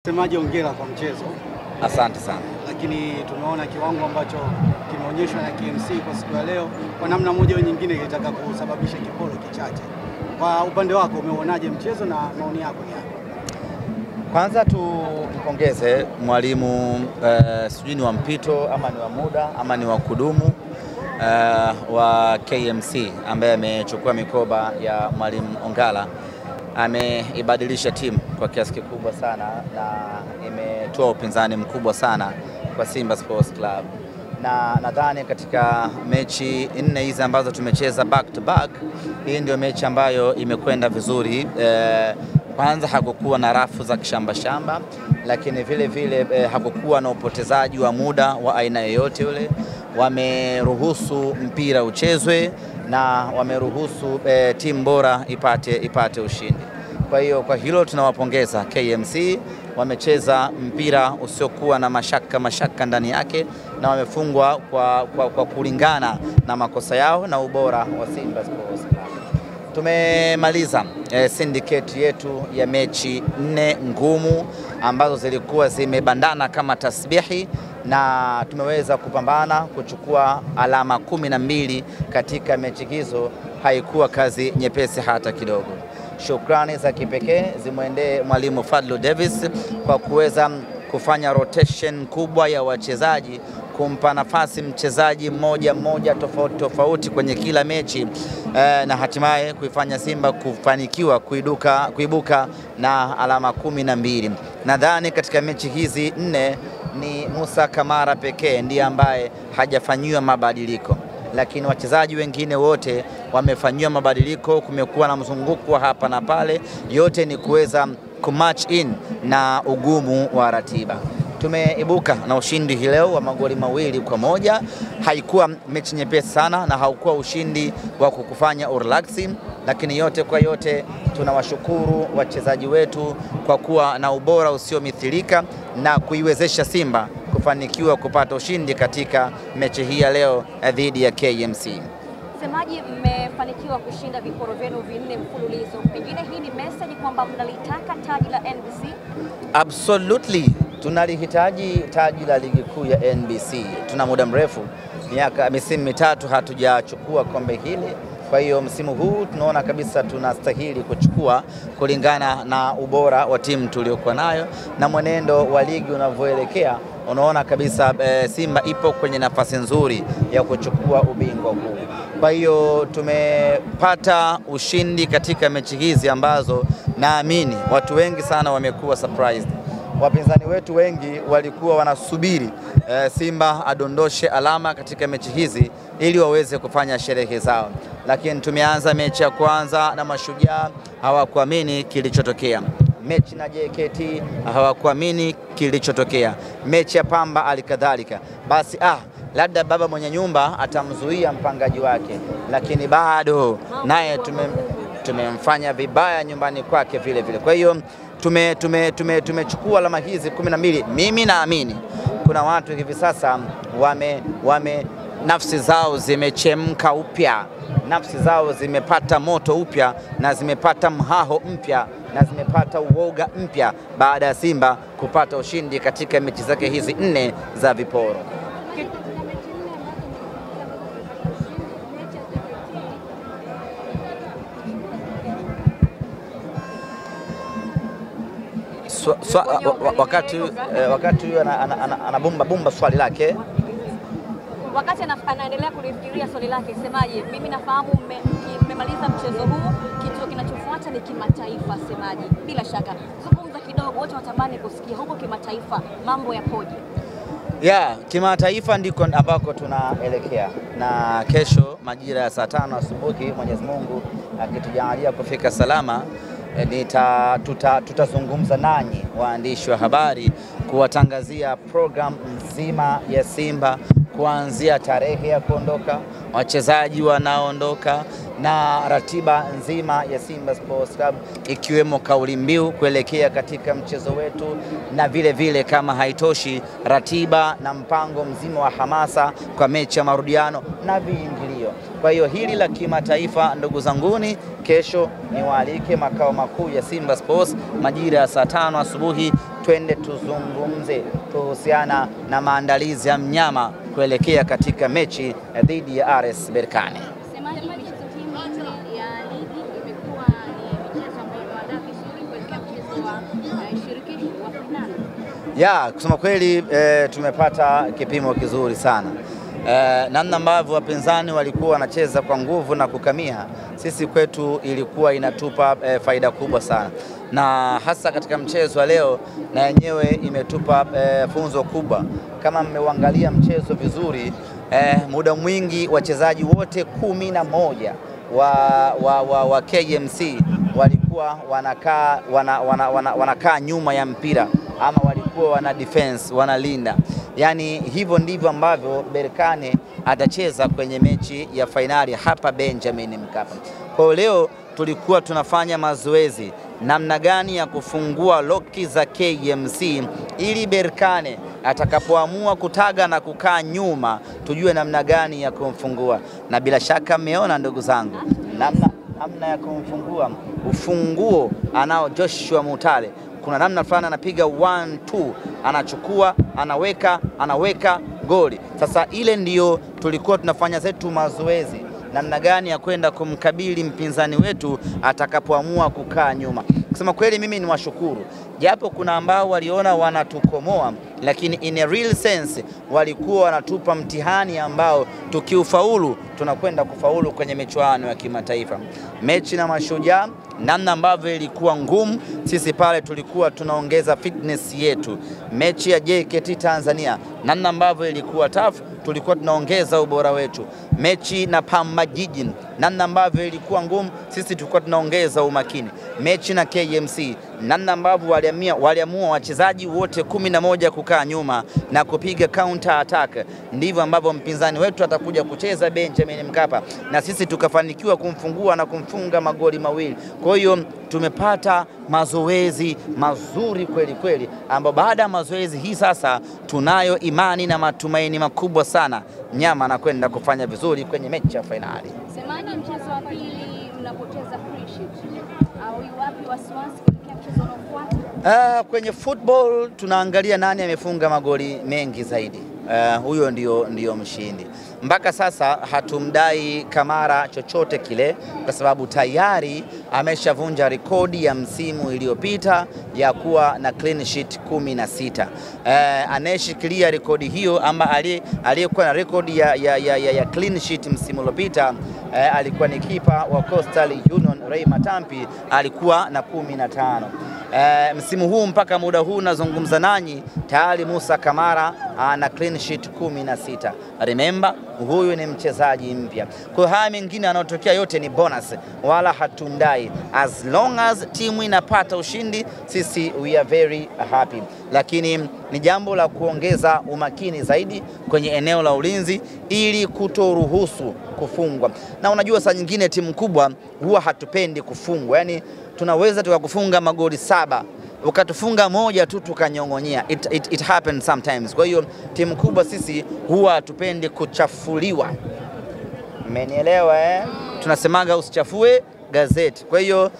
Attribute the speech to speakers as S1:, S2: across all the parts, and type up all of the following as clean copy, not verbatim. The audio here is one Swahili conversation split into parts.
S1: Semaji hongera kwa mchezo.
S2: Asante sana.
S1: Lakini tumeona kiwango ambacho kimeonyeshwa na KMC kwa siku ya leo kwa namna moja au nyingine kilitaka kusababisha kiporo kichache. Kwa upande wako umeonaje mchezo na maoni yako ni yapi?
S2: Kwanza tumpongeze mwalimu sijui ni wa mpito ama ni wa muda ama ni wa kudumu wa KMC ambaye amechukua mikoba ya mwalimu Ongala. Ameibadilisha timu kwa kiasi kikubwa sana na imetoa upinzani mkubwa sana kwa Simba Sports Club. Na nadhani katika mechi 4 hizi ambazo tumecheza back to back, hii ndio mechi ambayo imekwenda vizuri. Kwanza hakukuwa na rafu za kishamba, lakini vile vile hakukuwa na upotezaji wa muda wa aina yoyote ule. Wameruhusu mpira uchezwe na wameruhusu timu bora ipate ushindi. Kwa hiyo kwa hilo tunawapongeza KMC. Wamecheza mpira usiokuwa na mashaka ndani yake na wamefungwa kwa kulingana na makosa yao na ubora wa Simba Sports Club. Tumemaliza syndicate yetu ya mechi 4 ngumu ambazo zilikuwa zimebandana kama tasbihi, na tumeweza kupambana kuchukua alama 12 katika mechi hizo. Haikuwa kazi nyepesi hata kidogo. Shukrani za kipekee zimwendee mwalimu Fadlu Davis kwa kuweza kufanya rotation kubwa ya wachezaji, kumpa nafasi mchezaji mmoja tofauti kwenye kila mechi, na hatimaye kuifanya Simba kufanikiwa kuibuka na alama 12. Nadhani katika mechi hizi 4 ni Musa Kamara pekee ndiye ambaye hajafanyiwa mabadiliko, lakini wachezaji wengine wote wamefanyiwa mabadiliko. Kumekuwa na mzunguko hapa na pale, yote ni kuweza kumatch in na ugumu wa ratiba. Tumeibuka na ushindi hii leo wa magoli 2-1. Haikuwa mechi nyepesi sana na haukuwa ushindi wa kukufanya urelaxi, lakini yote kwa yote tunawashukuru wachezaji wetu kwa kuwa na ubora usiomithilika na kuiwezesha Simba kufanikiwa kupata ushindi katika mechi hii ya leo dhidi ya KMC.
S3: Semaji, mmefanikiwa kushinda viporo vyenu 4 mfululizo. Pengine hii ni message kwamba mnalitaka taji la NBC?
S2: Absolutely. Tunalihitaji taji la ligi kuu ya NBC. Tuna muda mrefu, misimu 3 hatujachukua kombe hili. Kwa hiyo msimu huu tunaona kabisa tunastahili kuchukua kulingana na ubora wa timu tuliokuwa nayo na mwenendo wa ligi unavyoelekea. Unaona kabisa Simba ipo kwenye nafasi nzuri ya kuchukua ubingwa huu. Kwa hiyo tumepata ushindi katika mechi hizi ambazo naamini watu wengi sana wamekuwa surprised. Wapinzani wetu wengi walikuwa wanasubiri Simba adondoshe alama katika mechi hizi ili waweze kufanya sherehe zao, lakini tumeanza mechi ya kwanza na Mashujaa, hawakuamini kilichotokea. Mechi na JKT hawakuamini kilichotokea. Mechi ya Pamba alikadhalika. Basi labda baba mwenye nyumba atamzuia mpangaji wake, lakini bado naye tumemfanya vibaya nyumbani kwake vile vile. Kwa hiyo tumechukua alama hizi 12. Mimi naamini kuna watu hivi sasa nafsi zao zimechemka upya, nafsi zao zimepata moto upya na zimepata mhaho mpya na zimepata uoga mpya baada ya Simba kupata ushindi katika mechi zake hizi 4 za viporo. Wakati huyo anabumba swali lake,
S3: wakati anaendelea kulifikiria swali lake, Semaji, mimi nafahamu mmemaliza mchezo huu, kitu kinachofuata ni kimataifa. Semaji, bila shaka zungumza kidogo, wote watamani kusikia huko kimataifa mambo yapoje?
S2: Kimataifa ndiko ambako tunaelekea, na kesho majira ya saa 5 asubuhi Mwenyezi Mungu akitujalia kufika salama, tutazungumza nanyi waandishi wa habari kuwatangazia program nzima ya Simba, kuanzia tarehe ya kuondoka, wachezaji wanaondoka na ratiba nzima ya Simba Sports Club, ikiwemo kauli mbiu kuelekea katika mchezo wetu, na vile vile kama haitoshi, ratiba na mpango mzima wa hamasa kwa mechi ya marudiano na viingilio. Kwa hiyo hili la kimataifa, ndugu zanguni, kesho niwaalike makao makuu ya Simba Sports majira ya saa 5 asubuhi twende tuzungumze kuhusiana na maandalizi ya mnyama kuelekea katika mechi dhidi ya RS Berkane.
S3: Semaji michezo timu ya ligi imekuwa ni michezo ambayo imeandaa vizuri kuelekea mchezo wa shirikisho wa finali.
S2: Ya, kusema kweli tumepata kipimo kizuri sana. Namna ambavyo wapinzani walikuwa wanacheza kwa nguvu na kukamia, sisi kwetu ilikuwa inatupa faida kubwa sana, na hasa katika mchezo wa leo na yenyewe imetupa funzo kubwa. Kama mmeuangalia mchezo vizuri, muda mwingi wachezaji wote 11 wa KMC walikuwa wanakaa nyuma ya mpira, ama walikuwa wana defense, wanalinda. Yani hivyo ndivyo ambavyo Berkane atacheza kwenye mechi ya fainali hapa Benjamin Mkapa. Kwa leo tulikuwa tunafanya mazoezi namna gani ya kufungua loki za KMC ili Berkane atakapoamua kutaga na kukaa nyuma tujue namna gani ya kumfungua. Na bila shaka mmeona ndugu zangu, namna ya kumfungua. Ufunguo anao Joshua Mutale. Kuna namna fulani anapiga 1-2, anachukua, anaweka goli. Sasa ile ndiyo tulikuwa tunafanya zetu mazoezi, namna gani ya kwenda kumkabili mpinzani wetu atakapoamua kukaa nyuma. Kusema kweli mimi ni washukuru, japo kuna ambao waliona wanatukomoa, lakini in a real sense walikuwa wanatupa mtihani ambao tukiufaulu tunakwenda kufaulu kwenye michuano ya kimataifa. Mechi na Mashujaa, namna ambavyo ilikuwa ngumu, sisi pale tulikuwa tunaongeza fitness yetu. Mechi ya JKT Tanzania, namna ambavyo ilikuwa tough, tulikuwa tunaongeza ubora wetu. Mechi na Pamba Jiji, namna ambavyo ilikuwa ngumu, sisi tulikuwa tunaongeza umakini. Mechi na KMC, namna ambavyo waliamua wachezaji wote 11 kukaa nyuma na kupiga counter attack, ndivyo ambavyo mpinzani wetu atakuja kucheza Benjamin Mkapa, na sisi tukafanikiwa kumfungua na kumfunga magoli mawili. Kwa hiyo tumepata mazoezi mazuri kweli kweli, ambao baada ya mazoezi hii sasa tunayo imani na matumaini makubwa sana mnyama anakwenda kufanya vizuri kwenye mechi ya fainali.
S3: Semaji mchezo wa pili mnapoteza free hit, au wapi wasiwasi kuelekea mchezo unaofuata?
S2: Kwenye football tunaangalia nani amefunga magoli mengi zaidi. Huyo ndio mshindi. Mpaka sasa hatumdai Kamara chochote kile, kwa sababu tayari ameshavunja rekodi ya msimu iliyopita ya kuwa na clean sheet 16. Anayeshikilia rekodi hiyo ama aliyekuwa na rekodi ya clean sheet msimu uliopita alikuwa ni kipa wa Coastal Union Ray Matampi, alikuwa na 15. Msimu huu mpaka muda huu nazungumza nanyi tayari Musa Kamara ana clean sheet 16. Remember, huyu ni mchezaji mpya. Kwa haya mengine yanayotokea yote ni bonus, wala hatumdai. As long as timu inapata ushindi, sisi we are very happy. Lakini ni jambo la kuongeza umakini zaidi kwenye eneo la ulinzi ili kutoruhusu kufungwa. Na unajua saa nyingine timu kubwa huwa hatupendi kufungwa. Yani tunaweza tukakufunga magoli 7, ukatufunga moja tu tukanyongonyea. It happens sometimes. Kwa hiyo timu kubwa sisi huwa hatupendi kuchafuliwa. Mmenielewa eh? Tunasemaga usichafue gazeti. Kwa hiyo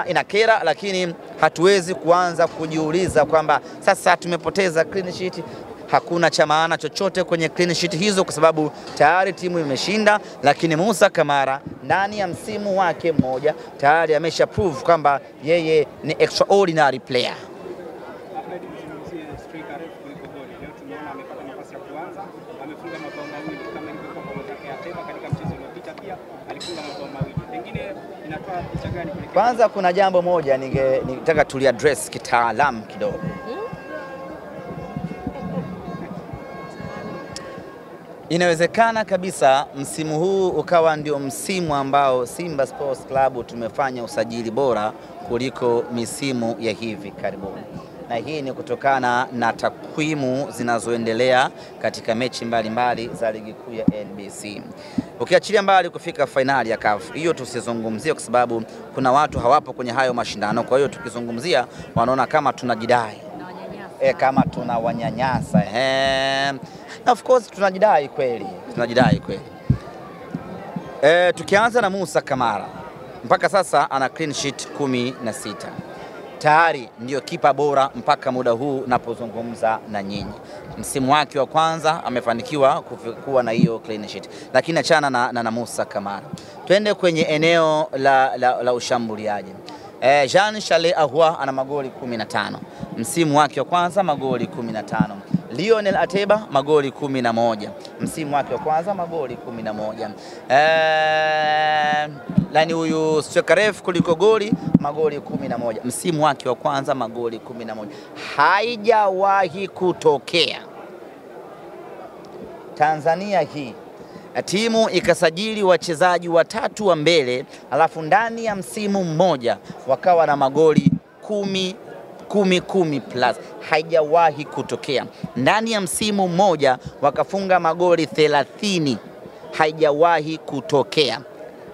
S2: ina kera, lakini hatuwezi kuanza kujiuliza kwamba sasa tumepoteza clean sheet. Hakuna cha maana chochote kwenye clean sheet hizo, kwa sababu tayari timu imeshinda. Lakini Musa Kamara ndani ya msimu wake mmoja tayari amesha prove kwamba yeye ni extraordinary player. Kwanza kuna jambo moja nitaka tuliaddress kitaalamu kidogo. Inawezekana kabisa msimu huu ukawa ndio msimu ambao Simba Sports Club tumefanya usajili bora kuliko misimu ya hivi karibuni. Na hii ni kutokana na takwimu zinazoendelea katika mechi mbalimbali za ligi kuu ya NBC. Ukiachilia mbali kufika fainali ya CAF, hiyo tusizungumzie kwa sababu kuna watu hawapo kwenye hayo mashindano. Kwa hiyo tukizungumzia wanaona kama tunajidai. Kama tunawanyanyasa. Na of course tunajidai kweli. Tukianza na Musa Kamara, mpaka sasa ana clean sheet 16. tayari ndio kipa bora mpaka muda huu napozungumza na nyinyi. Msimu wake wa kwanza amefanikiwa kuwa na hiyo clean sheet, lakini achana na Musa Kamara. Twende kwenye eneo la ushambuliaji. Jean Charles Ahoua ana magoli 15. Msimu wake wa kwanza magoli 15. Lionel Ateba magoli 11. Msimu wake wa kwanza magoli 11. Lani huyu Strikeref kuliko goli magoli 11. Msimu wake wa kwanza magoli 11. Haijawahi kutokea Tanzania hii timu ikasajili wachezaji watatu wa mbele alafu ndani ya msimu mmoja wakawa na magoli 10 plus. Haijawahi kutokea. Ndani ya msimu mmoja wakafunga magoli 30. Haijawahi kutokea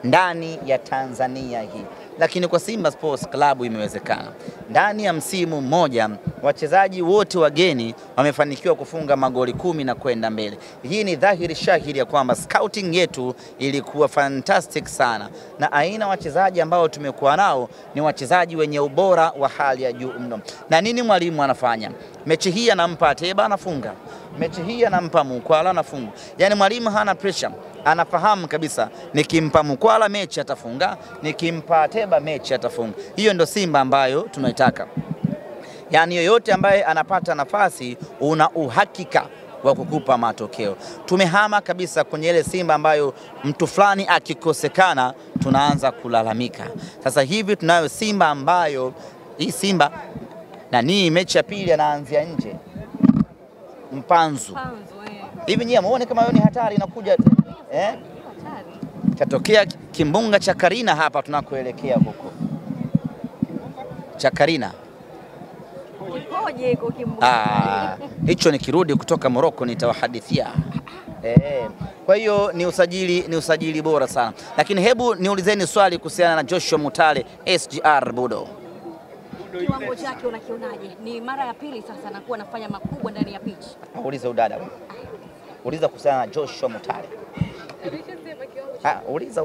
S2: ndani ya Tanzania hii. Lakini kwa Simba Sports Club imewezekana. Ndani ya msimu mmoja wachezaji wote wageni wamefanikiwa kufunga magoli 10 na kwenda mbele. Hii ni dhahiri shahiri ya kwamba scouting yetu ilikuwa fantastic sana, na aina wachezaji ambao tumekuwa nao ni wachezaji wenye ubora wa hali ya juu mno. Na nini mwalimu anafanya? Mechi hii anampa Ateba anafunga, mechi hii anampa Mukwala anafunga. Yani mwalimu hana pressure. Anafahamu kabisa nikimpa Mukwala mechi atafunga, nikimpa Ateba mechi atafunga. Hiyo ndo Simba ambayo tunaitaka. Yani yoyote ambaye anapata nafasi una uhakika wa kukupa matokeo. Tumehama kabisa kwenye ile Simba ambayo mtu fulani akikosekana tunaanza kulalamika. Sasa hivi tunayo Simba ambayo hii Simba nani mechi ya pili anaanzia nje. Mpanzu. Hivi nyie muone kama hiyo ni hatari inakuja Katokea kimbunga cha Karina hapa tunakoelekea huko. Cha Karina.
S3: Koje iko kimbunga?
S2: Hicho nikirudi kutoka Morocco nitawahadithia. Kwa hiyo ni usajili bora sana. Lakini hebu niulizeni swali kuhusiana na Joshua Mutale SGR Budo.
S3: Kiwango chake unakionaje? Ni mara ya pili sasa anakuwa anafanya makubwa ndani ya pitch.
S2: Uliza udada. Uliza kuhusiana na Joshua Mutale. Uliza.